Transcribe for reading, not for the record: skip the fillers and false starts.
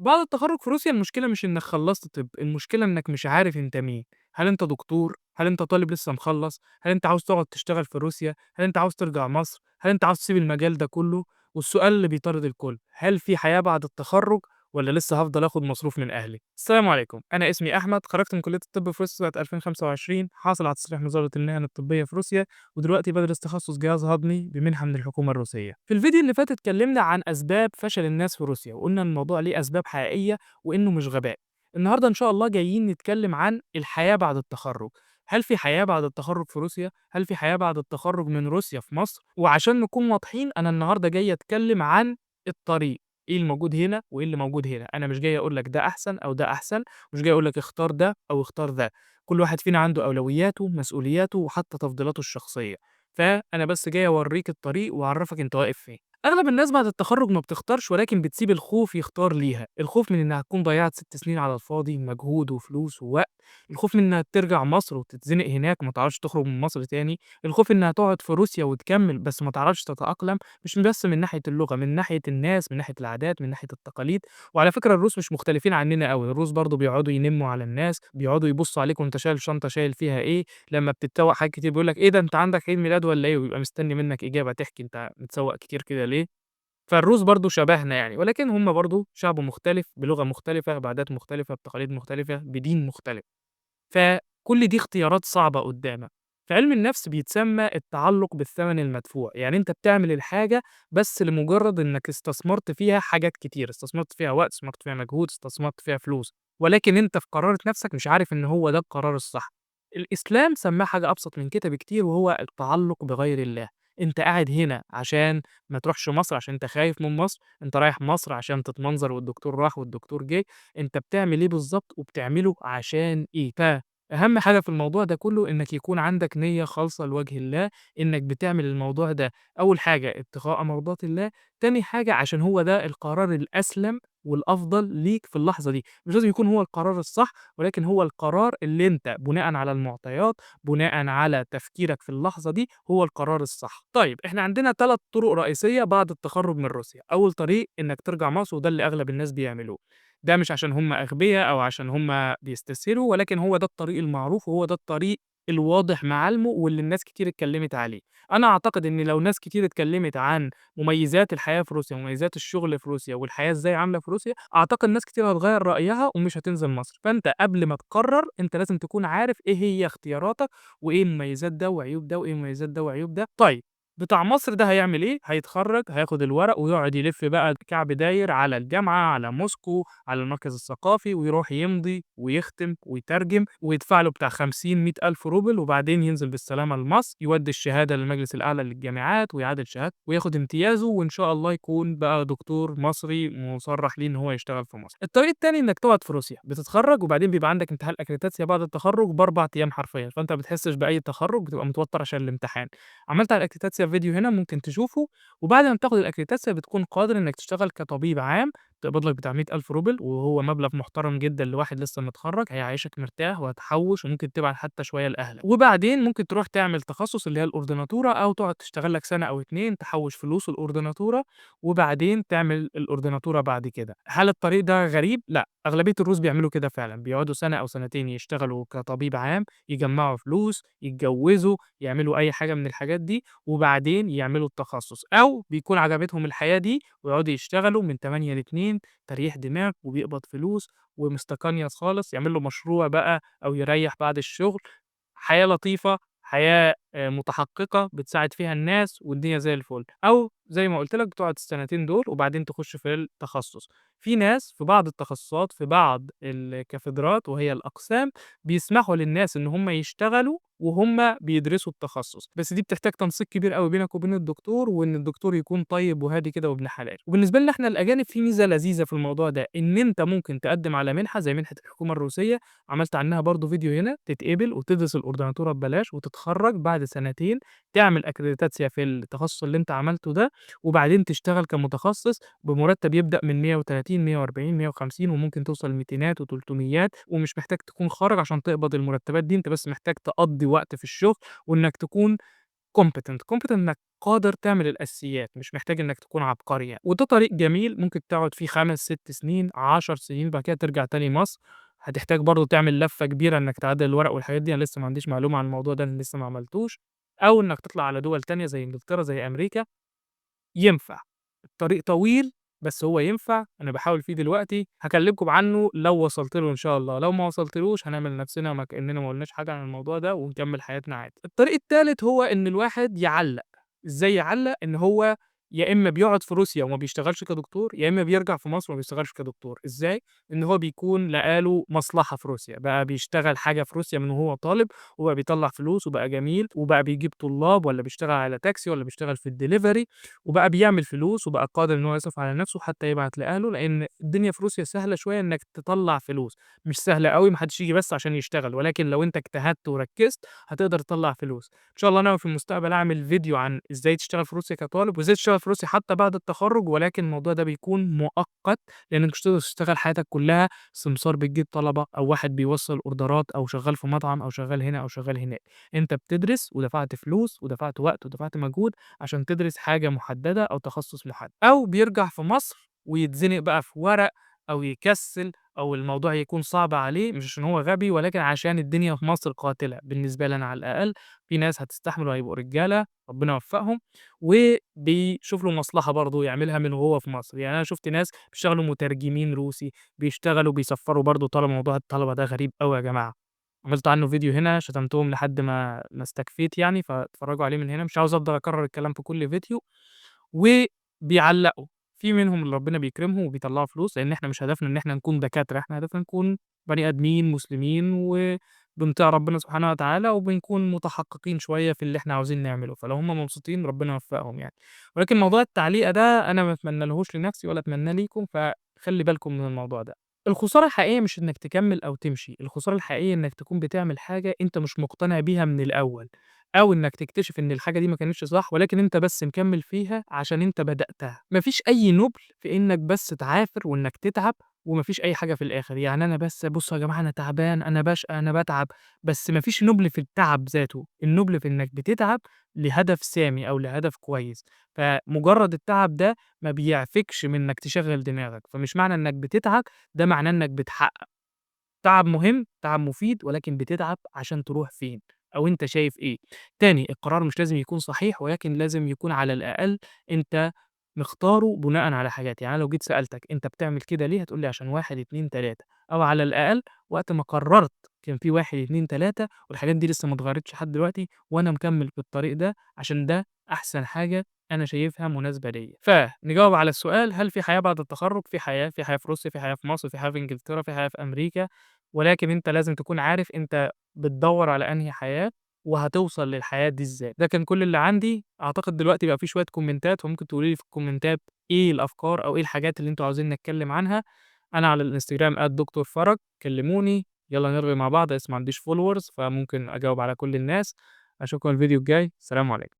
بعد التخرُّج في روسيا المشكلة مش إنّك خلّصت طِب، المشكلة إنّك مش عارف أنت مين، هل أنت دكتور، هل أنت طالب لسّه مخلّص، هل أنت عاوز تقعد تشتغل في روسيا، هل أنت عاوز ترجع مصر، هل أنت عاوز تسيب المجال ده كلّه، والسؤال اللي بيطارد الكل، هل في حياة بعد التخرُّج والّا لسّه هافضل آخُد مصروف من أهلي؟ السلام عليكم، أنا اسمي أحمد، خرجت من كلية الطِب في روسيا سنة 2025، حاصل على تصريح من وزارة المهن الطبية في روسيا، ودلوقتي بادرس تخصُّص جهاز هضمي بمنحة من الحكومة الروسية. في الفيديو اللي فات اتكلّمنا عن أسباب فشل الناس في روسيا، وقُلنا إن الموضوع ليه أسباب حقيقية وإنه مش غباء. النهارده إن شاء الله جايين نتكلم عن الحياة بعد التخرُّج. هل في حياة بعد التخرُّج في روسيا؟ هل في حياة بعد التخرُّج من روسيا في مصر؟ وعشان نكون واضحين، أنا النهارده جاي أتكلم عن الطريق، إيه الموجود هنا وإيه اللي موجود هنا. أنا مش جاي أقول لك ده أحسن أو ده أحسن، مش جاي أقول لك اختار ده أو اختار ده. كل واحد فينا عنده أولوياته، مسؤولياته، وحتى تفضيلاته الشخصية. فأنا بس جاي أورّيك الطريق وأعرّفك أنت واقف فين. أغلب الناس بعد التخرُّج ما بتختارش ولكن بتسيب الخوف يختار ليها، الخوف من إنها تكون ضيّعت 6 سنين على الفاضي، مجهود وفلوس ووقت، الخوف من إنها ترجع مصر وتتزنق هناك وما تعرفش تخرج من مصر تاني، الخوف إنها تقعد في روسيا وتكمّل بس ما تعرفش تتأقلم، مش بس من ناحية اللغة، من ناحية الناس، من ناحية العادات، من ناحية التقاليد. وعلى فكرة الروس مش مختلفين عننا أوي، الروس برضه بيقعدوا ينمّوا على الناس، بيقعدوا يبُصّوا عليك وأنت شايل شنطة شايل فيها إيه، لمّا بتتسوّق حاجات كتير بيقول لك: "إيه ده أنت عندك عيد ميلاد والّا إيه؟" وبيبقى مستني منّك إجابة تحكي أنت متسوّق كتير كده ليه. فالروس برضه شبهنا يعني، ولكن هم برضه شعب مختلف، بلغة مختلفة، بعادات مختلفة، بتقاليد مختلفة، بدين مختلف. فكل دي اختيارات صعبة قدّامك. في علم النفس بيتسمى التعلق بالثمن المدفوع، يعني أنت بتعمل الحاجة بس لمجرد إنك استثمرت فيها حاجات كتير، استثمرت فيها وقت، استثمرت فيها مجهود، استثمرت فيها فلوس، ولكن أنت في قرارة نفسك مش عارف إن هو ده القرار الصح. الإسلام سماه حاجة أبسط من كده بكتير وهو التعلق بغير الله. أنت قاعد هنا عشان ما تروحش مصر عشان أنت خايف من مصر، أنت رايح مصر عشان تتمنظر والدكتور راح والدكتور جه، أنت بتعمل إيه بالضبط وبتعمله عشان إيه؟ أهم حاجة في الموضوع ده كله إنك يكون عندك نية خالصة لوجه الله، إنك بتعمل الموضوع ده أول حاجة ابتغاء مرضات الله، تاني حاجة عشان هو ده القرار الأسلم والأفضل ليك في اللحظة دي، مش لازم يكون هو القرار الصح، ولكن هو القرار اللي أنت بناءً على المعطيات، بناءً على تفكيرك في اللحظة دي، هو القرار الصح. طيب إحنا عندنا 3 طرق رئيسية بعد التخرُّج من روسيا، أول طريق إنك ترجع مصر وده اللي أغلب الناس بيعملوه. ده مش عشان هم أغبيا أو عشان هم بيستسهلوا، ولكن هو ده الطريق المعروف وهو ده الطريق الواضح معالمه واللي الناس كتير اتكلمت عليه. أنا أعتقد إن لو ناس كتير اتكلمت عن مميزات الحياة في روسيا، ومميزات الشغل في روسيا، والحياة إزاي عاملة في روسيا، أعتقد ناس كتير هتغيّر رأيها ومش هتنزل مصر. فأنت قبل ما تقرر أنت لازم تكون عارف إيه هي اختياراتك، وإيه مميزات ده وعيوب ده، وإيه مميزات ده وعيوب ده. طيب بتاع مصر ده هيعمل إيه؟ هيتخرّج، هياخد الورق ويقعد يلِف بقى كعب داير على الجامعة، على موسكو، على المركز الثقافي، ويروح يمضي ويختم ويترجم ويدفع له بتاع 50، 100 ألف روبل، وبعدين ينزل بالسلامة لمصر، يودّي الشهادة للمجلس الأعلى للجامعات ويعادل شهادته وياخد امتيازه، وإن شاء الله يكون بقى دكتور مصري مُصرّح ليه إن هو يشتغل في مصر. الطريق التاني إنك تقعد في روسيا، بتتخرّج وبعدين بيبقى عندك امتحان أكريديتاسيا بعد التخرُّج ب4 أيام حرفيًا، فأنت ما بتحسّش بأي تخرُّج، بتبقى متوتّر عشان الامتحان. عملت على الأكريديتاسيا فيديو هنا ممكن تشوفه، وبعد ما بتاخد الأكريديتاسيا بتكون قادر إنك تشتغل كطبيب عام، تقبض لك بتاع 100,000 روبل، وهو مبلغ محترم جدًا لواحد لسه متخرّج، هيعيشك مرتاح وهتحوّش وممكن تبعت حتى شوية لأهلك، وبعدين ممكن تروح تعمل تخصُّص اللي هي الأورديناتورا أو تقعد تشتغل لك سنة أو 2 تحوّش فلوس الأورديناتورا، وبعدين تعمل الأورديناتورا بعد كده. هل الطريق ده غريب؟ لأ، أغلبية الروس بيعملوا كده فعلًا، بيقعدوا سنة أو سنتين يشتغلوا كطبيب عام، يجمّعوا فلوس، يتجوّزوا، يعملوا أي حاجة من الحاجات دي، وبعدين يعملوا التخصُّص، أو بيكون عجبتهم الحياة دي ويقعدوا يشتغلوا من 08:00 ل14:00 تريح دماغ وبيقبض فلوس ومستقنيص خالص، يعمل له مشروع بقى أو يريّح بعد الشغل، حياة لطيفة، حياة متحققة بتساعد فيها الناس والدنيا زي الفل، أو زي ما قُلت لك تقعد السنتين دول وبعدين تخش في التخصُّص. في ناس في بعض التخصُّصات في بعض الكاتدرات وهي الأقسام بيسمحوا للناس إن هم يشتغلوا وهُم بيدرسوا التخصُّص، بس دي بتحتاج تنسيق كبير أوي بينك وبين الدكتور، وإن الدكتور يكون طيب وهادي كده وابن حلال. وبالنسبة لنا إحنا الأجانب في ميزة لذيذة في الموضوع ده، إن أنت ممكن تقدّم على منحة زي منحة الحكومة الروسية، عملت عنها برضه فيديو هنا، تتقبل وتدرس الأورديناتورا ببلاش وتتخرّج بعد سنتين، تعمل أكريديتاسيا في التخصُّص اللي أنت عملته ده، وبعدين تشتغل كمتخصص بمرتب يبدأ من 130، 140، 150 وممكن توصل لميتينات و300 ومش محتاج تكون خارج عشان تقبض المرتبات دي، أنت بس محتاج تقضّي وقت في الشغل وإنك تكون competent إنك قادر تعمل الأساسيات، مش محتاج إنك تكون عبقري يعني، وده طريق جميل ممكن تقعد فيه 5، 6 سنين، 10 سنين، بعد كده ترجع تاني مصر. هتحتاج برضه تعمل لفة كبيرة إنك تعدل الورق والحاجات دي، أنا لسه ما عنديش معلومة عن الموضوع ده لإني لسه ما عملتوش، أو إنك تطلع على دول تانية زي إنجلترا، زي أمريكا. ينفع. الطريق طويل، بس هو ينفع، أنا باحاول فيه دلوقتي، هاكلمكم عنه لو وصلت له إن شاء الله، لو ما وصلتلوش هنعمل نفسنا ما كأننا ما قلناش حاجة عن الموضوع ده ونكمل حياتنا عادي. الطريق التالت هو إن الواحد يعلّق. إزاي يعلّق؟ إن هو يا إما بيقعد في روسيا وما بيشتغلش كدكتور، يا إما بيرجع في مصر وما بيشتغلش كدكتور. إزاي؟ إن هو بيكون لقى له مصلحة في روسيا، بقى بيشتغل حاجة في روسيا من وهو طالب، وبقى بيطلّع فلوس وبقى جميل، وبقى بيجيب طلاب والّا بيشتغل على تاكسي والّا بيشتغل في الdelivery، وبقى بيعمل فلوس وبقى قادر إن هو يصرف على نفسه حتى يبعت لأهله، لإن الدنيا في روسيا سهلة شوية إنك تطلّع فلوس، مش سهلة أوي، ما حدش ييجي بس عشان يشتغل، ولكن لو أنت اجتهدت وركزت هتقدر تطلّع فلوس. إن شاء الله ناوي في المستقبل أعمل فيديو عن إزاي تشتغل في روسيا كطالب، وإزاي تشتغل في روسيا حتى بعد التخرُّج، ولكن الموضوع ده بيكون مؤقت، لإنك مش هتقدر تشتغل حياتك كلها سمسار بتجيب طلبة، أو واحد بيوصّل أوردرات، أو شغّال في مطعم، أو شغّال هنا، أو شغّال هناك. أنت بتدرس ودفعت فلوس ودفعت وقت ودفعت مجهود عشان تدرس حاجة محددة أو تخصُّص محدد، أو بيرجع في مصر ويتزنق بقى في ورق أو يكسّل أو الموضوع يكون صعب عليه، مش عشان هو غبي ولكن عشان الدنيا في مصر قاتلة، بالنسبة لي أنا على الأقل. في ناس هتستحمل وهيبقوا رجالة، ربنا يوفقهم، وبيشوف له مصلحة برضه يعملها من وهو في مصر. يعني أنا شُفت ناس بيشتغلوا مترجمين روسي، بيشتغلوا بيسفّروا برضه طلبة. موضوع الطلبة ده غريب أوي يا جماعة. عملت عنه فيديو هنا، شتمتهم لحد ما استكفيت يعني، فاتفرّجوا عليه من هنا، مش عاوز أفضل أكرّر الكلام في كل فيديو. وبيعلّقوا، في منهم اللي ربنا بيكرمهم وبيطلّعوا فلوس، لإن إحنا مش هدفنا إن إحنا نكون دكاترة، إحنا هدفنا نكون بني آدمين مسلمين وبنطيع ربنا سبحانه وتعالى، وبنكون متحققين شوية في اللي إحنا عاوزين نعمله، فلو هُم مبسوطين ربنا يوفقهم يعني. ولكن موضوع التعليقة ده أنا ما اتمنالهوش لنفسي ولا أتمناه ليكم، فخلّي بالكم من الموضوع ده. الخسارة الحقيقية مش إنك تكمّل أو تمشي، الخسارة الحقيقية إنك تكون بتعمل حاجة أنت مش مقتنع بيها من الأول، أو إنك تكتشف إن الحاجة دي ما كانتش صح، ولكن أنت بس مكمّل فيها عشان أنت بدأتها. ما فيش أي نُبل في إنك بس تعافر وإنك تتعب، وما فيش أي حاجة في الآخر. يعني أنا بس بُصّوا يا جماعة أنا تعبان، أنا باشقى، أنا باتعب، بس ما فيش نُبل في التعب ذاته، النُبل في إنك بتتعب لهدف سامي أو لهدف كويس. فمجرّد التعب ده ما بيعفكش من إنك تشغّل دماغك، فمش معنى إنك بتتعب ده معناه إنك بتحقق. تعب مهم، تعب مفيد، ولكن بتتعب عشان تروح فين، أو أنت شايف إيه. تاني، القرار مش لازم يكون صحيح، ولكن لازم يكون على الأقل أنت مختاره بناءً على حاجات. يعني أنا لو جيت سألتك أنت بتعمل كده ليه؟ هتقول لي عشان 1، 2، 3، أو على الأقل وقت ما قررت كان في 1، 2، 3 والحاجات دي لسه ما اتغيرتش لحد دلوقتي، وأنا مكمل في الطريق ده عشان ده أحسن حاجة أنا شايفها مناسبة ليّا. فنجاوب على السؤال، هل في حياة بعد التخرُّج؟ في حياة، في حياة في روسيا، في حياة في مصر، في حياة في إنجلترا، في حياة في أمريكا، ولكن أنت لازم تكون عارف أنت بتدوّر على أنهي حياة، وهتوصل للحياة دي إزاي. ده كان كل اللي عندي، أعتقد دلوقتي بقى في شوية كومنتات، فممكن تقولوا لي في الكومنتات إيه الأفكار أو إيه الحاجات اللي أنتم عاوزين نتكلم عنها. أنا على الإنستجرام @دكتور فرج، كلموني، يالّا نرغي مع بعض، لسه ما عنديش followers فممكن أجاوب على كل الناس. أشوفكم الفيديو الجاي، سلام عليكم.